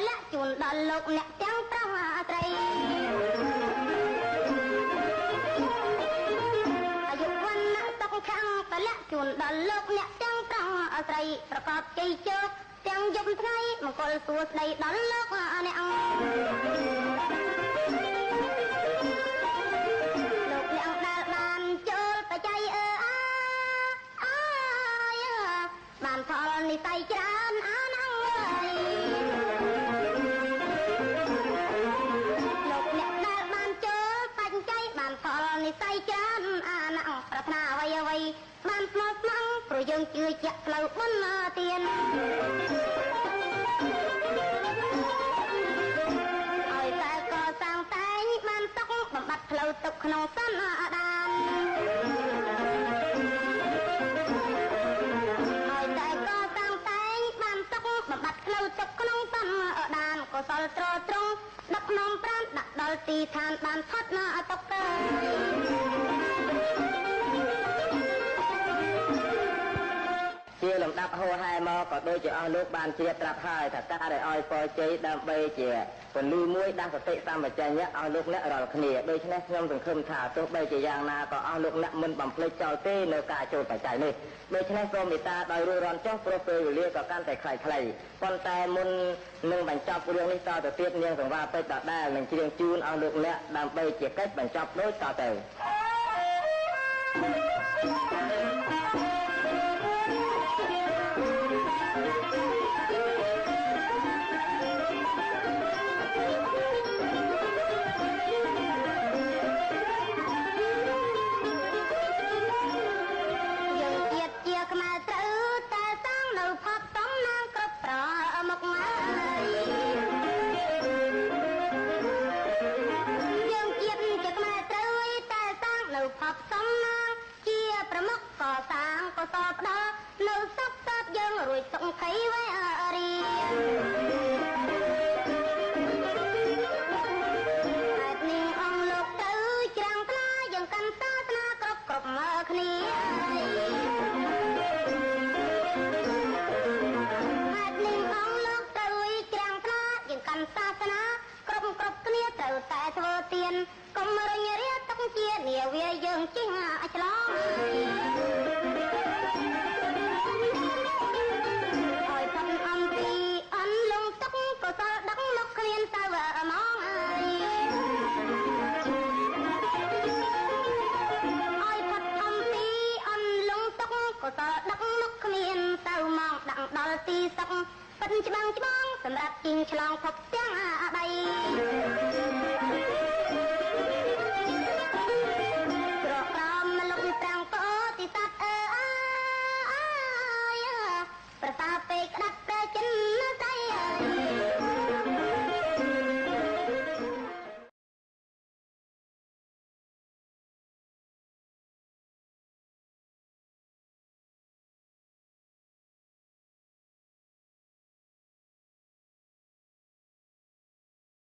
លាក់ជូនដល់លោកអ្នកទាំងប្រុសស្រីអាយុវណ្ណៈសុខខាងតលាក់ជូនដល់លោកអ្នកទាំងប្រុសស្រីប្រកបជ័យជោគទាំងយប់ថ្ងៃមង្គលសួស្តីដល់លោកអ្នកលោកអ្នកដែលបានចូលបច្ច័យបានផលនិស័យច្រើនអានអើយលោកអ្នកដែលបានចូលបច្ច័យបានផលនិស័យច្រើនអានប្រាថ្នាអ្វីអ្វីបានស្មោះស្ម័គ្រព្រោះយើងជឿជាក់ផ្លូវបុណ្យទានឲ្យតែកសាងតែងបានសុខបំបត្តិផ្លូវទុកក្នុងសន្តានបំបត្តិផ្លូវទឹកក្នុងសន្តានកុសលត្រត្រង់ដឹកនាំប្រាណដាក់ដល់ទីឋានបានផុតណាអតុកទៅជាលំដាប់ហោហែមកក៏ដូចជាអស់លោកបានជ្រាបត្រាប់ហើយថាការដែលឲ្យពរជ័យដើម្បីជាពលឺមួយដាស់សតិសម្បជញ្ញៈអស់លោកអ្នករាល់គ្នាដូច្នេះខ្ញុំសង្ឃឹមថាទោះបីជាយ៉ាងណាក៏អស់លោកអ្នកមិនបំភ្លេចចោលទេនៅការចូលបច្ច័យនេះដូច្នេះសូមមេត្តាដោយរួសរាន់ចុះព្រោះពេលវេលាក៏កាន់តែខ្លីៗប៉ុន្តែមុននឹងបញ្ចប់រឿងនេះតទៅទៀតនាងសង្វារពេជ្រដដែលនឹងច្រៀងជូនអស់លោកអ្នកដើម្បីជាកិច្ចបញ្ចប់ដូចតទៅកសាងកសលផ្ដល់នៅសុខសាប់យើងរួចសុខភ័យវេរីហើយនាងអង្គលោកទៅច្រាំងថ្លាយើងកាន់សាសនាគ្រប់មើលគ្នាហើយនាងអង្គលោកទៅច្រាំងថ្លាយើងកាន់សាសនាគ្រប់គ្នាត្រូវតែធ្វើទានកុំរញរាទុកជានាវាយើងជិះឆ្លងឲ្យផុតអំពីអន់លងទុកក៏សល់ដឹកមកគ្មានទៅហ្មងឲ្យផុតអំពីអន់លងទុកក៏សល់ដឹកមកគ្មានទៅហ្មងដាក់ដល់ទីសុខពិតច្បាំងសម្រាប់ជីងឆ្លងភពទាំងអាដី